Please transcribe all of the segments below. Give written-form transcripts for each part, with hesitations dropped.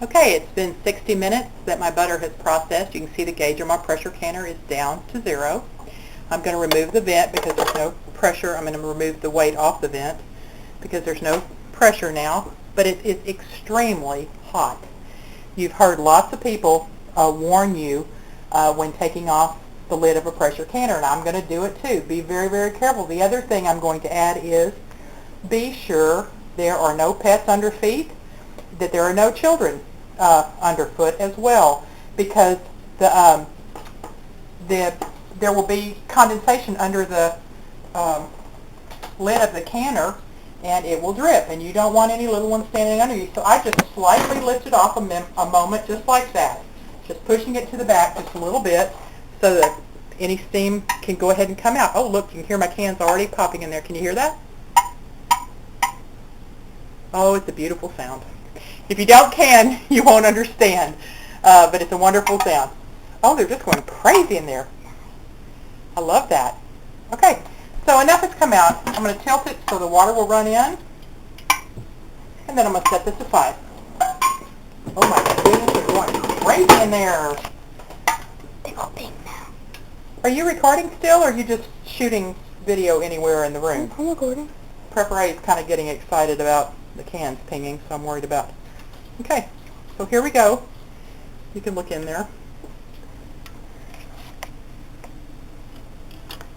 Okay, it's been 60 minutes that my butter has processed. You can see the gauge on my pressure canner is down to 0. I'm going to remove the vent because there's no pressure. I'm going to remove the weight off the vent because there's no pressure now, but it is extremely hot. You've heard lots of people warn you when taking off the lid of a pressure canner, and I'm going to do it too. Be very, very careful. The other thing I'm going to add is be sure there are no pets under feet, that there are no children underfoot as well, because there will be condensation under the lid of the canner, and it will drip, and you don't want any little ones standing under you. So I just slightly lift it off a moment, just like that, just pushing it to the back just a little bit so that any steam can go ahead and come out. Oh, look, you can hear my cans already popping in there. Can you hear that? Oh, it's a beautiful sound. If you don't can, you won't understand, but it's a wonderful sound. Oh, they're just going crazy in there. I love that. Okay, so enough has come out. I'm going to tilt it so the water will run in, and then I'm going to set this aside. Oh my goodness, they're going crazy in there. They're all pink now. Are you recording still, or are you just shooting video anywhere in the room? I'm recording. Prepare is kind of getting excited about the cans pinging, so I'm worried about. Okay, so here we go. You can look in there.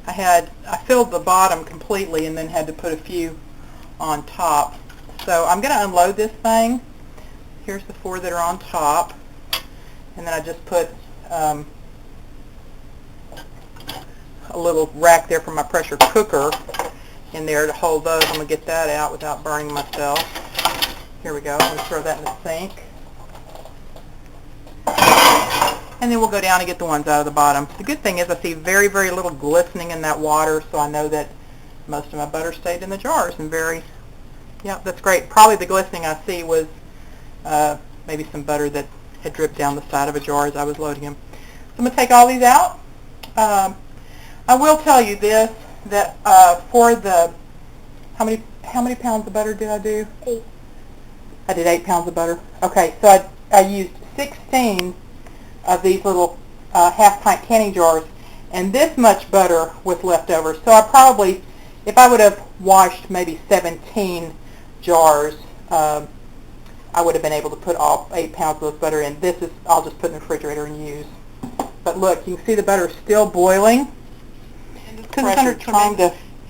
I filled the bottom completely and then had to put a few on top. So I'm going to unload this thing. Here's the 4 that are on top. And then I just put a little rack there for my pressure cooker in there to hold those. I'm going to get that out without burning myself. Here we go. I'm going to throw that in the sink. And then we'll go down and get the ones out of the bottom. The good thing is I see very, very little glistening in that water, so I know that most of my butter stayed in the jars. And yeah, that's great. Probably the glistening I see was maybe some butter that had dripped down the side of a jar as I was loading them. So I'm going to take all these out. I will tell you this, that for the, how many pounds of butter did I do? 8. I did 8 pounds of butter. Okay, so I used 16 of these little half-pint canning jars, and this much butter was left over. So I probably, if I would have washed maybe 17 jars, I would have been able to put all 8 pounds of butter in. This is, I'll just put in the refrigerator and use. But look, you can see the butter is still boiling because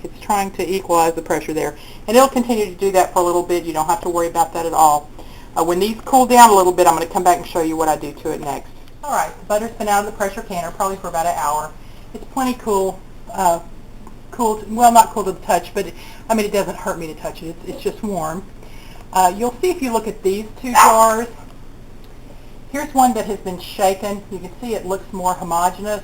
it's trying to equalize the pressure there. And it'll continue to do that for a little bit. You don't have to worry about that at all. When these cool down a little bit, I'm going to come back and show you what I do to it next. All right, the butter's been out of the pressure canner probably for about an hour. It's plenty cool, well, not cool to the touch, but I mean, it doesn't hurt me to touch it. It's just warm. You'll see if you look at these 2 jars. Here's one that has been shaken. You can see it looks more homogeneous.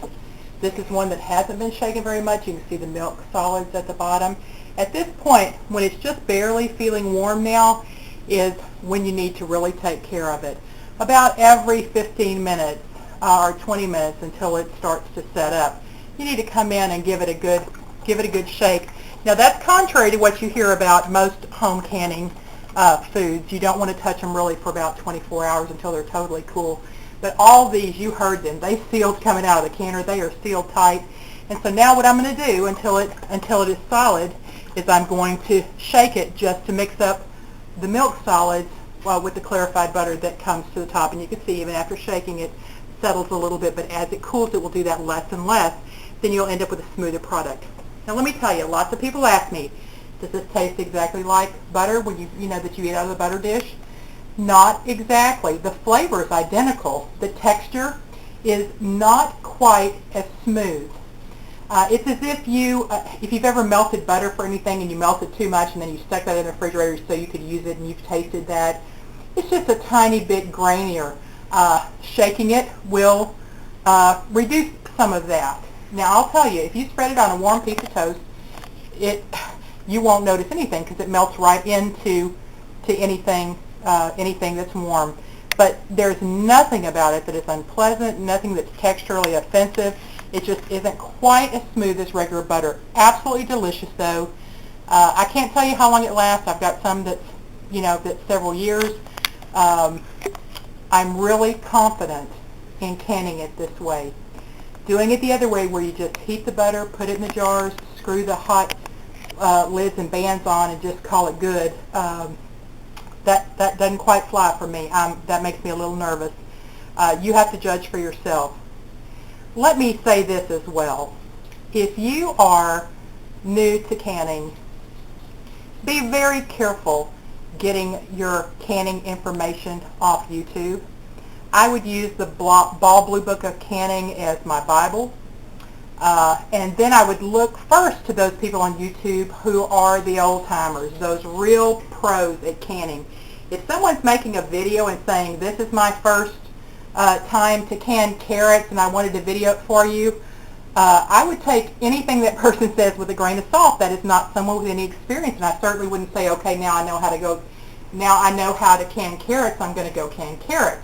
This is one that hasn't been shaken very much. You can see the milk solids at the bottom. At this point, when it's just barely feeling warm now, is when you need to really take care of it. About every 15 minutes or 20 minutes until it starts to set up, you need to come in and give it a good shake. Now that's contrary to what you hear about most home canning foods. You don't want to touch them really for about 24 hours until they're totally cool. But all these, you heard them, they sealed coming out of the canner. They are sealed tight. And so now what I'm going to do until it is solid is I'm going to shake it just to mix up the milk solids with the clarified butter that comes to the top. And you can see even after shaking it settles a little bit, but as it cools it will do that less and less. Then you'll end up with a smoother product. Now let me tell you, lots of people ask me, does this taste exactly like butter when you know that you eat out of the butter dish? Not exactly. The flavor is identical. The texture is not quite as smooth. It's as if you've ever melted butter for anything and you melted too much and then you stuck that in the refrigerator so you could use it and you've tasted that. It's just a tiny bit grainier. Shaking it will reduce some of that. Now I'll tell you, if you spread it on a warm piece of toast, you won't notice anything because it melts right into anything that's warm. But there's nothing about it that is unpleasant, nothing that's texturally offensive. It just isn't quite as smooth as regular butter. Absolutely delicious though. I can't tell you how long it lasts. I've got some that's several years. I'm really confident in canning it this way. Doing it the other way, where you just heat the butter, put it in the jars, screw the hot lids and bands on, and just call it good, that doesn't quite fly for me. That makes me a little nervous. You have to judge for yourself. Let me say this as well. If you are new to canning, be very careful getting your canning information off YouTube. I would use the Ball Blue Book of Canning as my Bible. And then I would look first to those people on YouTube who are the old-timers, those real pros at canning. If someone's making a video and saying, this is my first time to can carrots and I wanted to video it for you, I would take anything that person says with a grain of salt. That is not someone with any experience, and I certainly wouldn't say, okay, now I know how to can carrots, I'm going to go can carrots.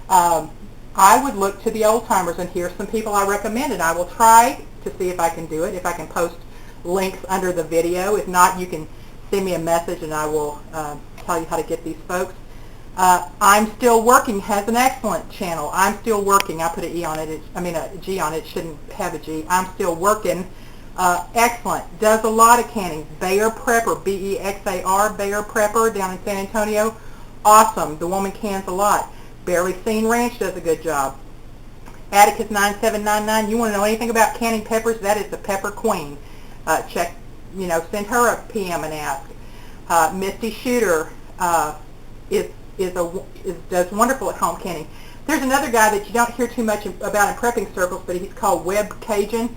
I would look to the old-timers, and here's some people I recommend, and I will try to see if I can do it, if I can post links under the video. If not, you can send me a message and I will tell you how to get these folks. I'm Still Working has an excellent channel. I'm Still Working. I put an E on it. A G on it. It shouldn't have a G. I'm Still Working. Excellent. Does a lot of canning. Bayer Prepper, B-E-X-A-R, Bayer Prepper down in San Antonio. Awesome. The woman cans a lot. Barely Seen Ranch does a good job. Atticus 9799. You want to know anything about canning peppers? That is the pepper queen. Send her a PM and ask. Misty Shooter does wonderful at home canning. There's another guy that you don't hear too much about in prepping circles, but he's called Web Cajun.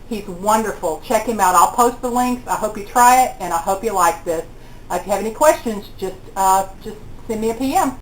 He's wonderful. Check him out. I'll post the links. I hope you try it, and I hope you like this. If you have any questions, just send me a PM.